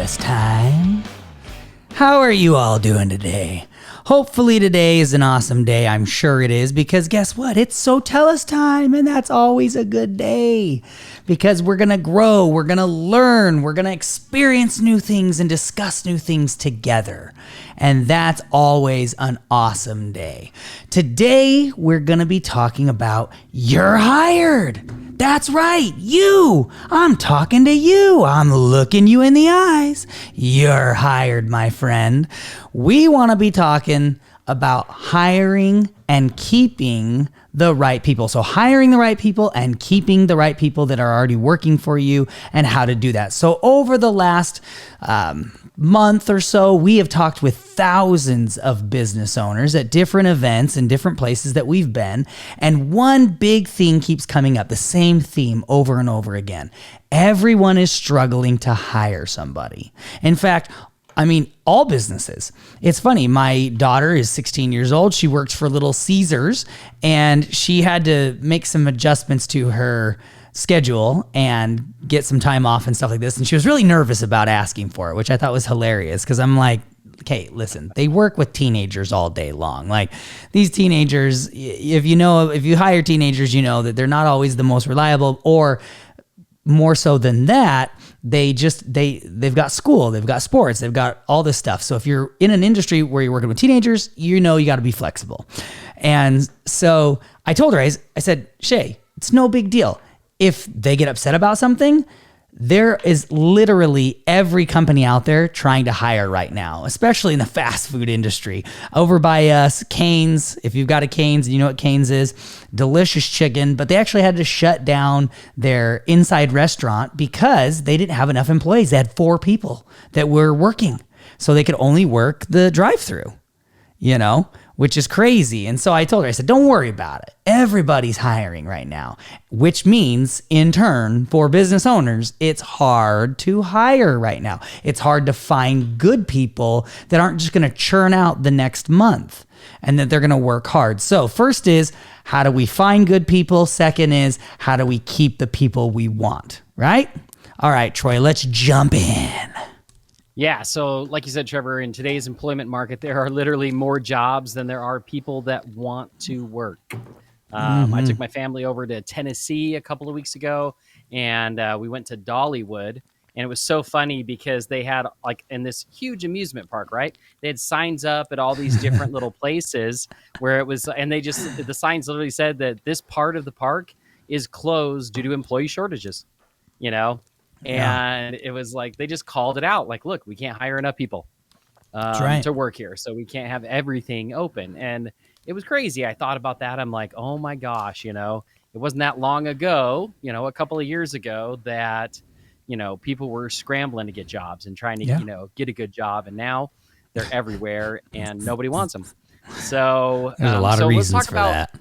SoTellUs Time. How are you all doing today? Hopefully today is an awesome day. I'm sure it is, because guess what? It's SoTellUs Time, and that's always a good day because we're going to grow, we're going to learn, we're going to experience new things and discuss new things together. And that's always an awesome day. Today, we're going to be talking about you're hired. That's right, you. I'm talking to you. I'm looking you in the eyes. You're hired, my friend. We want to be talking about hiring and keeping the right people. So hiring the right people and keeping the right people that are already working for you, and how to do that. So over the last month or so, we have talked with thousands of business owners at different events and different places that we've been. And one big thing keeps coming up, the same theme over and over again. Everyone is struggling to hire somebody. In fact, all businesses. It's funny. My daughter is 16 years old. She works for Little Caesars, and she had to make some adjustments to her schedule and get some time off and stuff like this. And she was really nervous about asking for it, which I thought was hilarious, because I'm like, okay, listen, they work with teenagers all day long. Like, these teenagers, if you hire teenagers, you know that they're not always the most reliable, or more so than that, they've got school, they've got sports, they've got all this stuff. So if you're in an industry where you're working with teenagers, you got to be flexible. And so I told her, I said, Shay, it's no big deal. If they get upset about something, there is literally every company out there trying to hire right now, especially in the fast food industry. Over by us, Cane's, if you've got a Cane's, you know what Cane's is, delicious chicken, but they actually had to shut down their inside restaurant because they didn't have enough employees. They had 4 people that were working, so they could only work the drive-through, which is crazy. And so I told her, I said, don't worry about it. Everybody's hiring right now, which means in turn for business owners, it's hard to hire right now. It's hard to find good people that aren't just going to churn out the next month and that they're going to work hard. So first is, how do we find good people? Second is, how do we keep the people we want, right? All right, Troy, let's jump in. Yeah, so like you said, Trevor, in today's employment market, there are literally more jobs than there are people that want to work. I took my family over to Tennessee a couple of weeks ago, and we went to Dollywood, and it was so funny because they had, like, in this huge amusement park, right? They had signs up at all these different little places where it was, and the signs literally said that this part of the park is closed due to employee shortages, And it was like, they just called it out. Like, look, we can't hire enough people to work here. So we can't have everything open. And it was crazy. I thought about that. I'm like, oh my gosh, it wasn't that long ago, a couple of years ago that, people were scrambling to get jobs and trying to, get a good job. And now they're everywhere and nobody wants them. So there's a lot of reasons for that.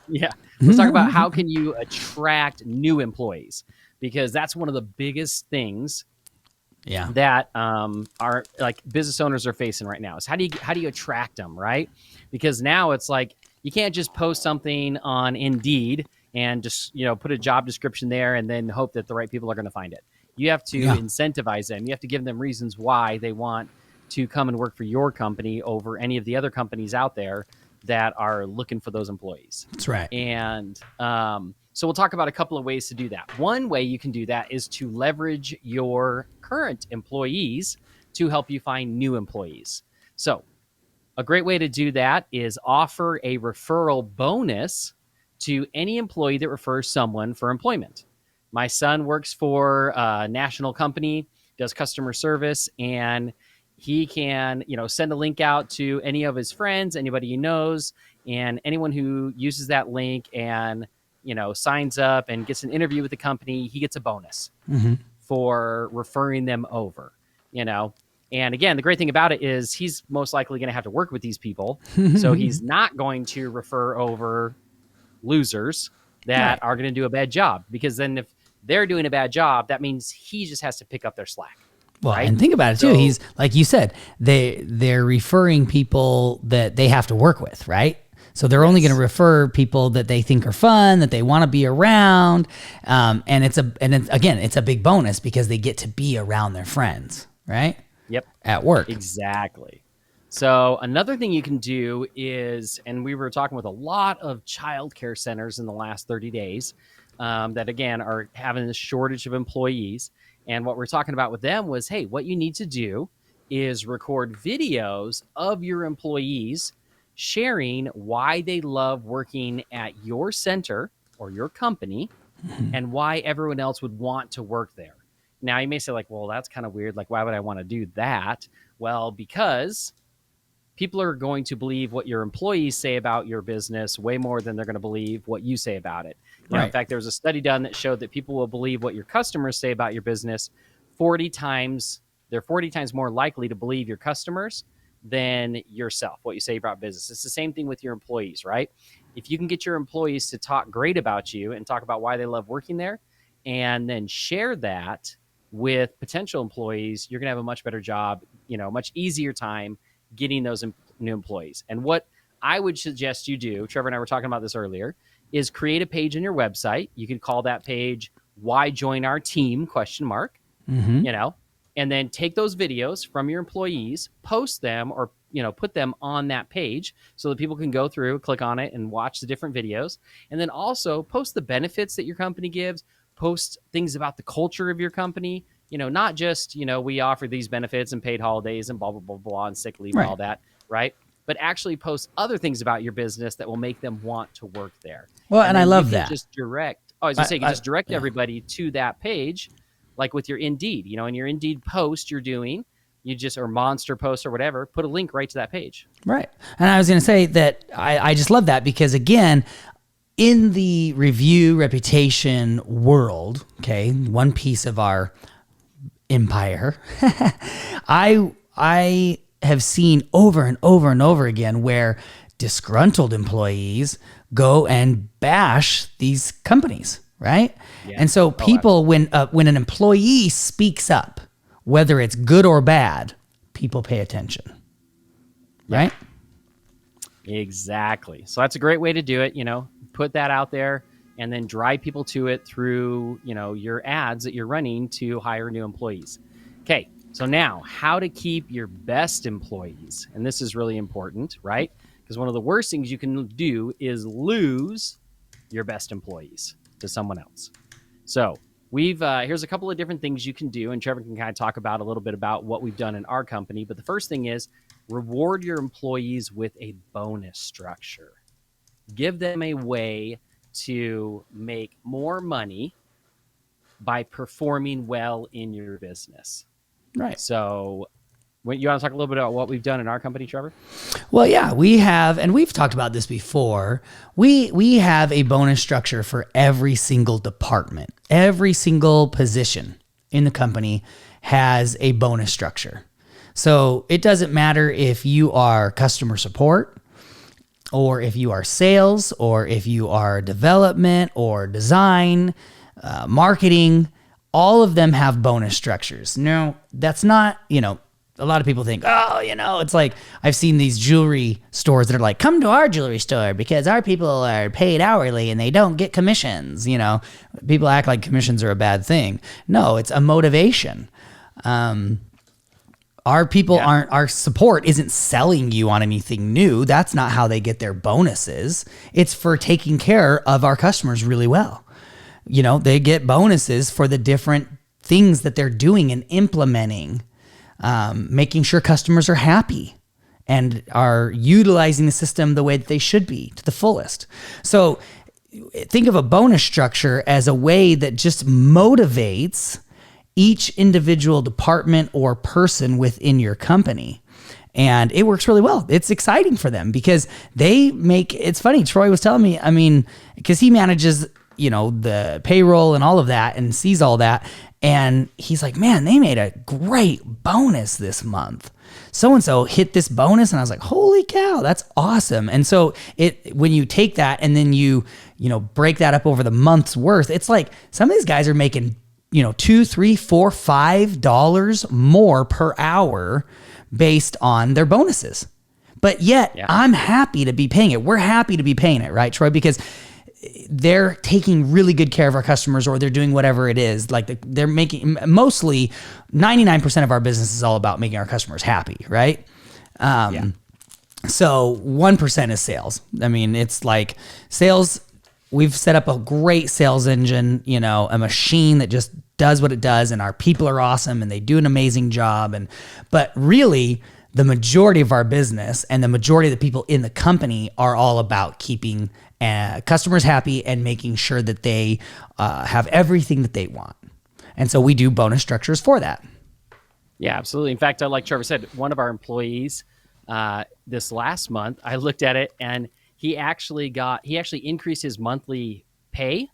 Yeah. Let's talk about how can you attract new employees, because that's one of the biggest things that are like business owners are facing right now is how do you attract them, right? Because now it's like, you can't just post something on Indeed and just, put a job description there and then hope that the right people are going to find it. You have to incentivize them. You have to give them reasons why they want to come and work for your company over any of the other companies out there that are looking for those employees. That's right. And so we'll talk about a couple of ways to do that. One way you can do that is to leverage your current employees to help you find new employees. So a great way to do that is offer a referral bonus to any employee that refers someone for employment. My son works for a national company, does customer service, and he can, send a link out to any of his friends, anybody he knows, and anyone who uses that link and, signs up and gets an interview with the company, he gets a bonus for referring them over, And again, the great thing about it is he's most likely going to have to work with these people. So he's not going to refer over losers that are going to do a bad job, because then if they're doing a bad job, that means he just has to pick up their slack. Well, right? And think about it too. He's, like you said, they're referring people that they have to work with, right? So they're only going to refer people that they think are fun, that they want to be around. And it's a big bonus because they get to be around their friends. right? Yep. At work. Exactly. So another thing you can do is, and we were talking with a lot of childcare centers in the last 30 days that, again, are having this shortage of employees. And what we're talking about with them was, hey, what you need to do is record videos of your employees sharing why they love working at your center or your company and why everyone else would want to work there. Now, you may say, like, well, that's kind of weird. Like, why would I want to do that? Well, because people are going to believe what your employees say about your business way more than they're going to believe what you say about it. Right. In fact, there was a study done that showed that people will believe what your customers say about your business 40 times. They're 40 times more likely to believe your customers than yourself, what you say about business. It's the same thing with your employees, right? If you can get your employees to talk great about you and talk about why they love working there and then share that with potential employees, you're going to have a much better job, much easier time getting those new employees. And what I would suggest you do, Trevor and I were talking about this earlier, is create a page on your website. You can call that page "Why Join Our Team?" ? And then take those videos from your employees, post them, or put them on that page so that people can go through, click on it, and watch the different videos. And then also post the benefits that your company gives. Post things about the culture of your company. Not just, we offer these benefits and paid holidays and blah, blah, blah, blah, and sick leave and all that, right? But actually post other things about your business that will make them want to work there. Well, and I love that. Just direct, you can just direct everybody to that page, like with your Indeed, in your Indeed post you're doing, or Monster post or whatever, put a link right to that page. Right. And I was going to say that I just love that because, again, in the review reputation world, okay, one piece of our empire, I have seen over and over and over again where disgruntled employees go and bash these companies, right? Yeah. And so people, when an employee speaks up, whether it's good or bad, people pay attention, right? Exactly. So that's a great way to do it. Put that out there and then drive people to it through, your ads that you're running to hire new employees. Okay. So now how to keep your best employees. And this is really important, right? Because one of the worst things you can do is lose your best employees to someone else. So here's a couple of different things you can do. And Trevor can kind of talk about a little bit about what we've done in our company. But the first thing is reward your employees with a bonus structure. Give them a way to make more money by performing well in your business. Right. So you want to talk a little bit about what we've done in our company, Trevor? Well, yeah, we have, and we've talked about this before. We have a bonus structure for every single department. Every single position in the company has a bonus structure. So it doesn't matter if you are customer support, or if you are sales, or if you are development or design, marketing, all of them have bonus structures. No, that's not, a lot of people think, it's like I've seen these jewelry stores that are like, come to our jewelry store because our people are paid hourly and they don't get commissions. People act like commissions are a bad thing. No, it's a motivation. Our people our support isn't selling you on anything new. That's not how they get their bonuses. It's for taking care of our customers really well. They get bonuses for the different things that they're doing and implementing, making sure customers are happy and are utilizing the system the way that they should be to the fullest. So think of a bonus structure as a way that just motivates each individual department or person within your company. And it works really well. It's exciting for them because it's funny. Troy was telling me, because he manages, the payroll and all of that and sees all that. And he's like, man, they made a great bonus this month. So-and-so hit this bonus. And I was like, holy cow, that's awesome. And so when you take that and then you break that up over the month's worth, it's like some of these guys are making, $2, $3, $4, $5 more per hour based on their bonuses. But yet I'm happy to be paying it. We're happy to be paying it, right, Troy? Because they're taking really good care of our customers, or they're doing whatever it is. Like they're making, mostly 99% of our business is all about making our customers happy, right? So 1% is sales. I mean, it's like sales. We've set up a great sales engine, a machine that just does what it does, and our people are awesome and they do an amazing job. But really, the majority of our business and the majority of the people in the company are all about keeping customers happy and making sure that they have everything that they want. And so we do bonus structures for that. Yeah, absolutely. In fact, like Trevor said, one of our employees this last month, I looked at it, and he actually increased his monthly pay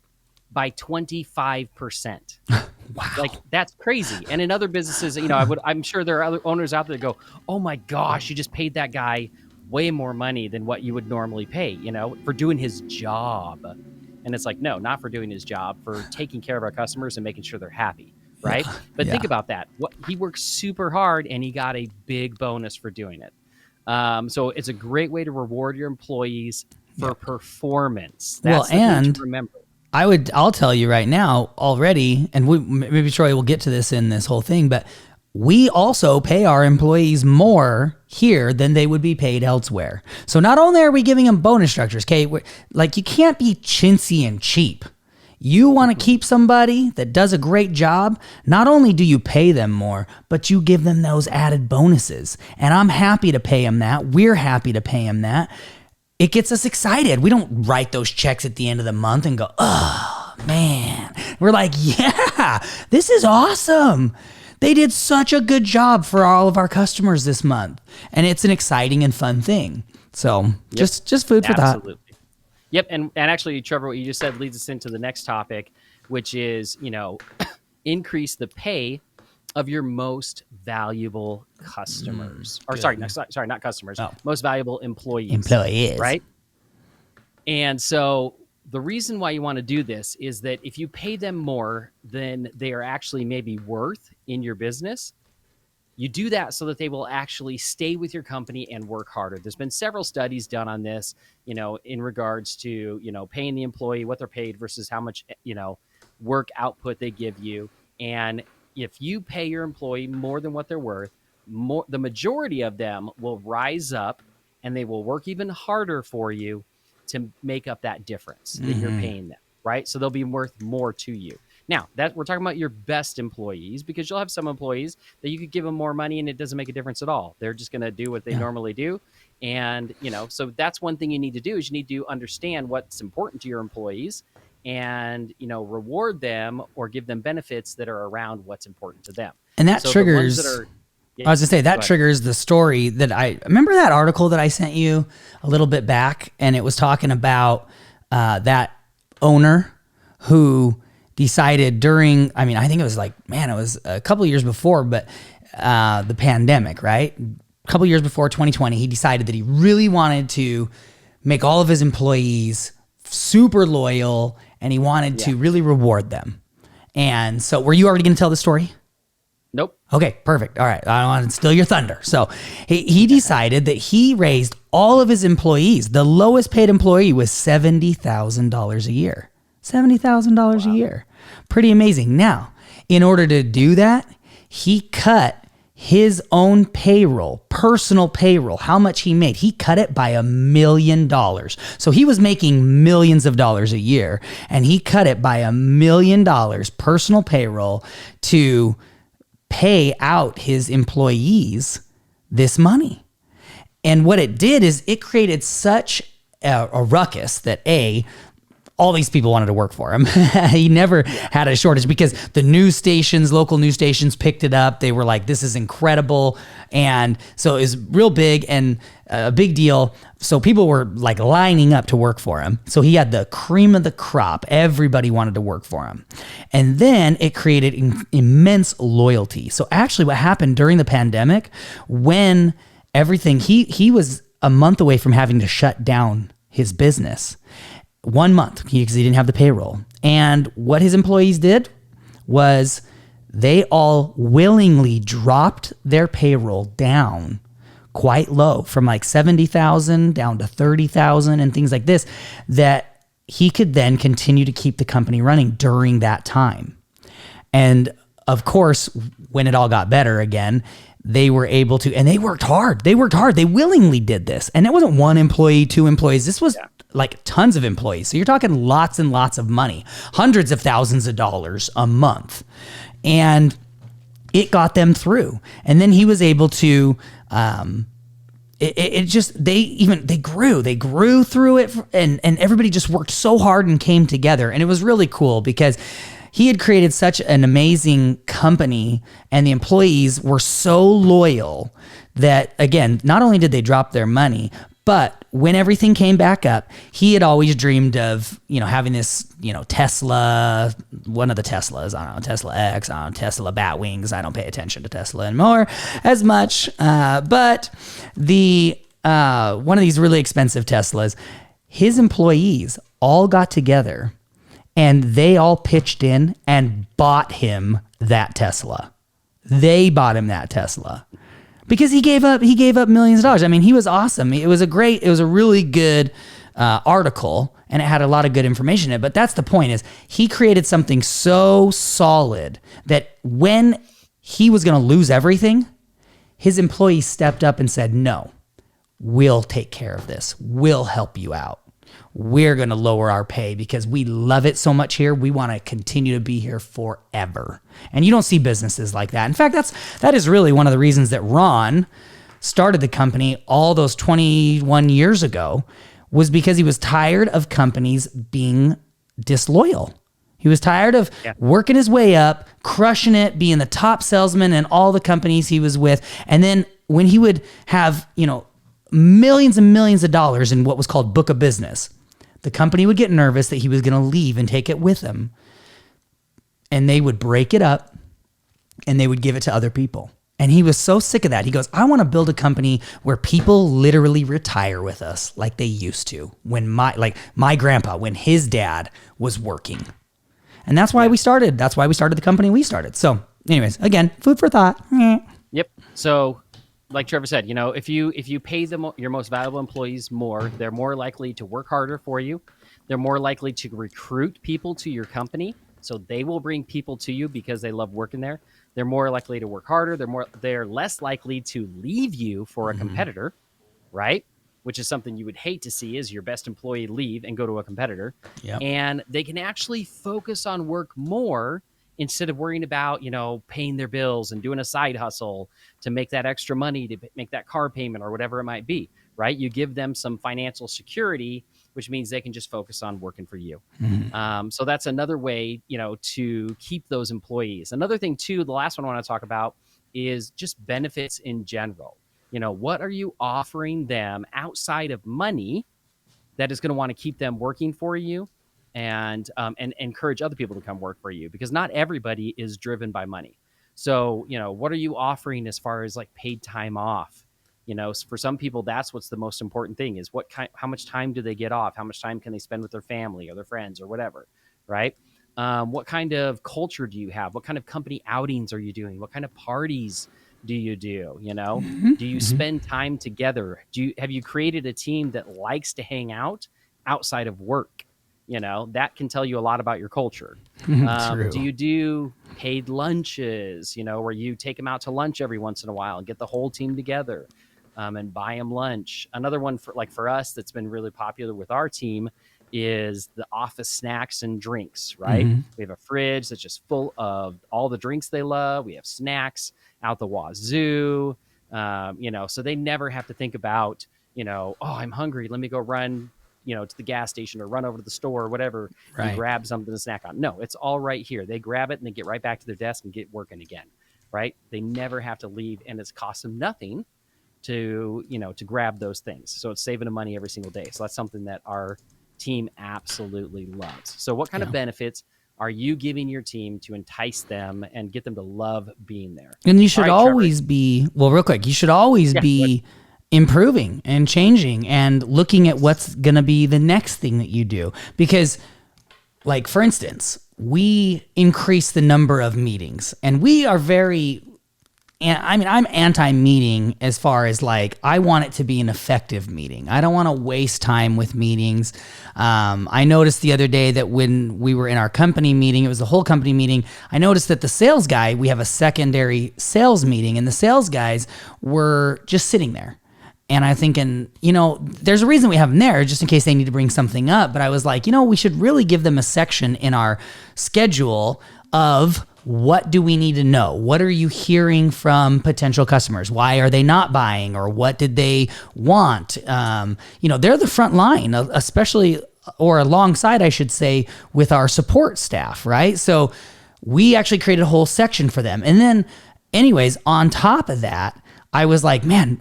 by 25%. Wow. Like, that's crazy. And in other businesses, I'm sure there are other owners out there that go, oh my gosh, you just paid that guy way more money than what you would normally pay, for doing his job. And it's like, no, not for doing his job, for taking care of our customers and making sure they're happy. Right. Yeah. But think about that. He worked super hard and he got a big bonus for doing it. So it's a great way to reward your employees for performance. That's the thing to remember. I'll tell you right now already, and maybe Troy will get to this in this whole thing, but we also pay our employees more here than they would be paid elsewhere. So not only are we giving them bonus structures, okay, like you can't be chintzy and cheap. You want to keep somebody that does a great job, not only do you pay them more, but you give them those added bonuses. And I'm happy to pay them that. We're happy to pay them that. It gets us excited. We don't write those checks at the end of the month and go, oh, man. We're like, yeah, this is awesome. They did such a good job for all of our customers this month. And it's an exciting and fun thing. So just food for thought. Absolutely. Yep, and actually, Trevor, what you just said leads us into the next topic, which is, increase the pay of your most valuable customers. Not customers. Oh. Most valuable employees. Right? And so the reason why you want to do this is that if you pay them more than they are actually maybe worth in your business, you do that so that they will actually stay with your company and work harder. There's been several studies done on this, in regards to, paying the employee what they're paid versus how much, work output they give you. And if you pay your employee more than what they're worth, the majority of them will rise up and they will work even harder for you to make up that difference that you're paying them, right? So they'll be worth more to you. Now, that we're talking about your best employees, because you'll have some employees that you could give them more money and it doesn't make a difference at all. They're just going to do what they normally do. And, so that's one thing you need to do, is you need to understand what's important to your employees and, reward them or give them benefits that are around what's important to them. And that triggers, I was going to say, that triggers the story that I remember, that article that I sent you a little bit back, and it was talking about that owner who decided during, I think it was it was a couple of years before, but the pandemic, right? A couple of years before 2020, he decided that he really wanted to make all of his employees super loyal, and he wanted to really reward them. And so, were you already going to tell the story? Nope. Okay, perfect. All right. I don't want to steal your thunder. So he decided that he raised all of his employees. The lowest paid employee was $70,000 a year. $70,000 a year. Pretty amazing. Now, in order to do that, he cut his own payroll, personal payroll, how much he made. He cut it by $1 million. So he was making millions of dollars a year, and he cut it by $1 million personal payroll to pay out his employees this money. And what it did is it created such a ruckus that all these people wanted to work for him. He never had a shortage, because the local news stations picked it up. They were like, this is incredible. And so it was real big and a big deal. So people were like lining up to work for him. So he had the cream of the crop. Everybody wanted to work for him. And then it created immense loyalty. So actually what happened during the pandemic, when everything, he was a month away from having to shut down his business. 1 month, because he didn't have the payroll. And what his employees did was they all willingly dropped their payroll down quite low, from like 70,000 down to 30,000 and things like this, that he could then continue to keep the company running during that time. And of course, when it all got better again, they were able to, and they worked hard. They willingly did this. And it wasn't one employee, two employees. This was like tons of employees. So you're talking lots and lots of money, hundreds of thousands of dollars a month. And it got them through. And then he was able to, they grew through it. And everybody just worked so hard and came together. And it was really cool because he had created such an amazing company, and the employees were so loyal that, again, not only did they drop their money, but when everything came back up, he had always dreamed of, having this, Tesla, one of the Teslas, I don't know, Tesla X, I don't know, Tesla Batwings. I don't pay attention to Tesla anymore as much. But one of these really expensive Teslas, his employees all got together and they all pitched in and bought him that Tesla. They bought him that Tesla because he gave up millions of dollars. I mean, he was awesome. It was a really good article, and it had a lot of good information in it. But that's the point, is he created something so solid that when he was going to lose everything, his employees stepped up and said, no, we'll take care of this. We'll help you out. We're going to lower our pay because we love it so much here. We want to continue to be here forever. And you don't see businesses like that. In fact, that is really one of the reasons that Ron started the company all those 21 years ago, was because he was tired of companies being disloyal. He was tired of working his way up, crushing it, being the top salesman in all the companies he was with. And then when he would have, millions and millions of dollars in what was called book of business, the company would get nervous that he was going to leave and take it with him. And they would break it up and they would give it to other people. And he was so sick of that. He goes, I want to build a company where people literally retire with us like they used to when my grandpa, when his dad was working. And that's why we started. That's why we started the company we started. So anyways, again, food for thought. Yep. So like Trevor said, if you pay your most valuable employees more, they're more likely to work harder for you. They're more likely to recruit people to your company. So they will bring people to you because they love working there. They're more likely to work harder. They're less likely to leave you for a competitor, right? Which is something you would hate to see, is your best employee leave and go to a competitor. Yep. And they can actually focus on work more instead of worrying about, paying their bills and doing a side hustle to make that extra money to make that car payment or whatever it might be, right? You give them some financial security, which means they can just focus on working for you. Mm-hmm. So that's another way, to keep those employees. Another thing too, the last one I want to talk about is just benefits in general. What are you offering them outside of money that is going to want to keep them working for you? And encourage other people to come work for you, because not everybody is driven by money. So, what are you offering as far as like paid time off? For some people, that's what's the most important thing, is how much time do they get off? How much time can they spend with their family or their friends or whatever, right? What kind of culture do you have? What kind of company outings are you doing? What kind of parties do you do? Do you spend time together? Have you created a team that likes to hang out outside of work? That can tell you a lot about your culture. Do you do paid lunches, where you take them out to lunch every once in a while and get the whole team together and buy them lunch? Another one for us that's been really popular with our team is the office snacks and drinks, right? Mm-hmm. We have a fridge that's just full of all the drinks they love. We have snacks out the wazoo, so they never have to think about, oh, I'm hungry, let me go run to the gas station or run over to the store or whatever, and grab something to snack on. No, it's all right here. They grab it and they get right back to their desk and get working again, right? They never have to leave, and it's cost them nothing to grab those things. So it's saving them money every single day. So that's something that our team absolutely loves. So what kind of benefits are you giving your team to entice them and get them to love being there? And you should always be, real quick, you should always be improving and changing and looking at what's going to be the next thing that you do. Because, like, for instance, we increase the number of meetings, and we are very I'm anti-meeting as far as like, I want it to be an effective meeting. I don't want to waste time with meetings. I noticed the other day that when we were in our company meeting, it was the whole company meeting, I noticed that the sales guy, we have a secondary sales meeting, and the sales guys were just sitting there. And I'm thinking, there's a reason we have them there, just in case they need to bring something up. But I was like, we should really give them a section in our schedule of what do we need to know? What are you hearing from potential customers? Why are they not buying? Or what did they want? They're the front line, especially, or alongside, I should say, with our support staff, right? So we actually created a whole section for them. And then anyways, on top of that, I was like, man,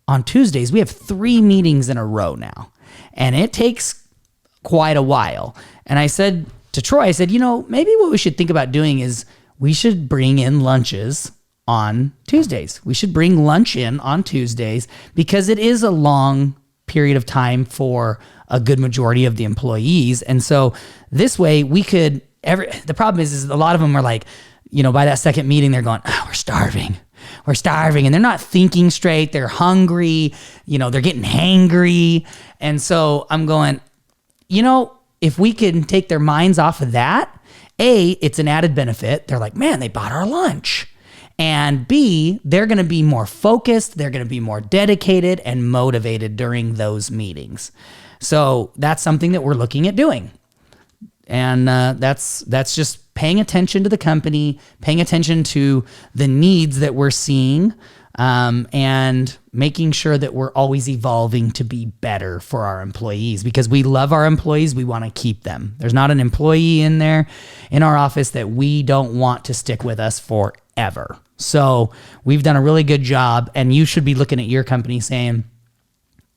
on Tuesdays, we have 3 meetings in a row now, and it takes quite a while. And I said to Troy, I said, maybe what we should think about doing is we should bring in lunches on Tuesdays. We should bring lunch in on Tuesdays because it is a long period of time for a good majority of the employees. And so this way we could, the problem is a lot of them are like, by that second meeting, they're going, we're starving. And they're not thinking straight. They're hungry. They're getting hangry. And so I'm going, if we can take their minds off of that, A, it's an added benefit. They're like, man, they bought our lunch. And B, they're going to be more focused. They're going to be more dedicated and motivated during those meetings. So that's something that we're looking at doing. And that's just paying attention to the company, paying attention to the needs that we're seeing, and making sure that we're always evolving to be better for our employees, because we love our employees. We want to keep them. There's not an employee in our office that we don't want to stick with us forever. So we've done a really good job, and you should be looking at your company saying,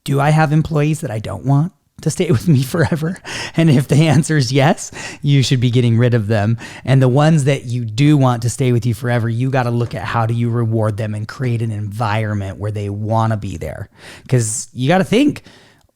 do I have employees that I don't want to stay with me forever? And if the answer is yes, you should be getting rid of them. And the ones that you do want to stay with you forever, you got to look at how do you reward them and create an environment where they want to be there. Because you got to think,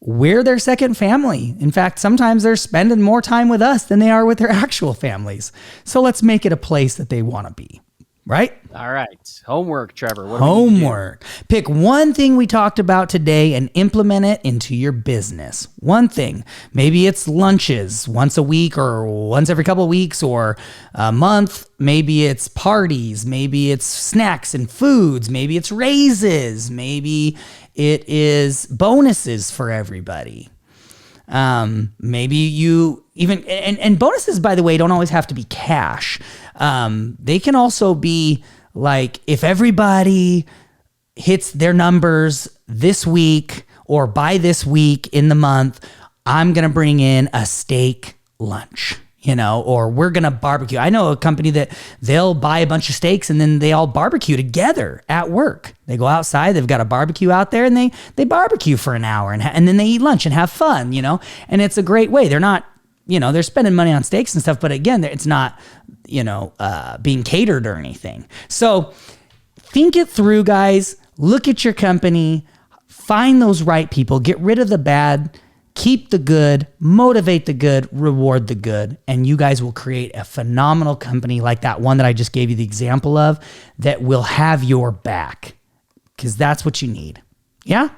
we're their second family. In fact, sometimes they're spending more time with us than they are with their actual families. So let's make it a place that they want to be. Right? All right. Homework, Trevor. What Homework. Pick one thing we talked about today and implement it into your business. One thing. Maybe it's lunches once a week or once every couple of weeks or a month. Maybe it's parties. Maybe it's snacks and foods. Maybe it's raises. Maybe it is bonuses for everybody. Maybe you even, and bonuses, by the way, don't always have to be cash. They can also be like, if everybody hits their numbers this week or by this week in the month, I'm going to bring in a steak lunch, or we're going to barbecue. I know a company that they'll buy a bunch of steaks and then they all barbecue together at work. They go outside, they've got a barbecue out there, and they barbecue for an hour and then they eat lunch and have fun, and it's a great way. They're not, they're spending money on steaks and stuff, but again, it's not, being catered or anything. So think it through, guys. Look at your company, find those right people, get rid of the bad, keep the good, motivate the good, reward the good, and you guys will create a phenomenal company like that one that I just gave you the example of that will have your back, because that's what you need. Yeah?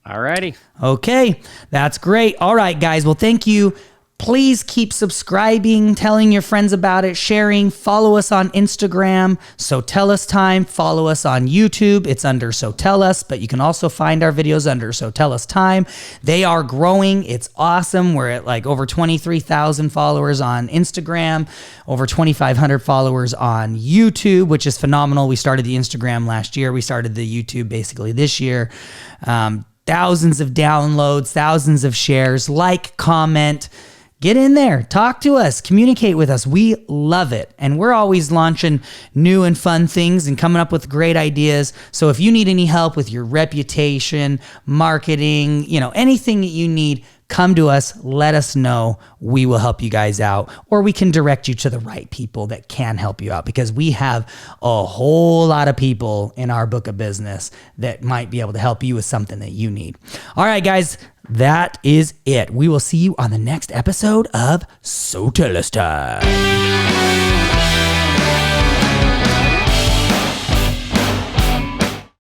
All righty. Okay, that's great. All right, guys. Well, thank you. Please keep subscribing, telling your friends about it, sharing. Follow us on Instagram, SoTellUs Time. Follow us on YouTube. It's under SoTellUs, but you can also find our videos under SoTellUs Time. They are growing. It's awesome. We're at like over 23,000 followers on Instagram, over 2,500 followers on YouTube, which is phenomenal. We started the Instagram last year. We started the YouTube basically this year. Thousands of downloads, thousands of shares. Like, comment. Get in there, talk to us, communicate with us. We love it. And we're always launching new and fun things and coming up with great ideas. So if you need any help with your reputation, marketing, anything that you need, come to us, let us know. We will help you guys out, or we can direct you to the right people that can help you out, because we have a whole lot of people in our book of business that might be able to help you with something that you need. All right, guys. That is it. We will see you on the next episode of SoTellUs Time.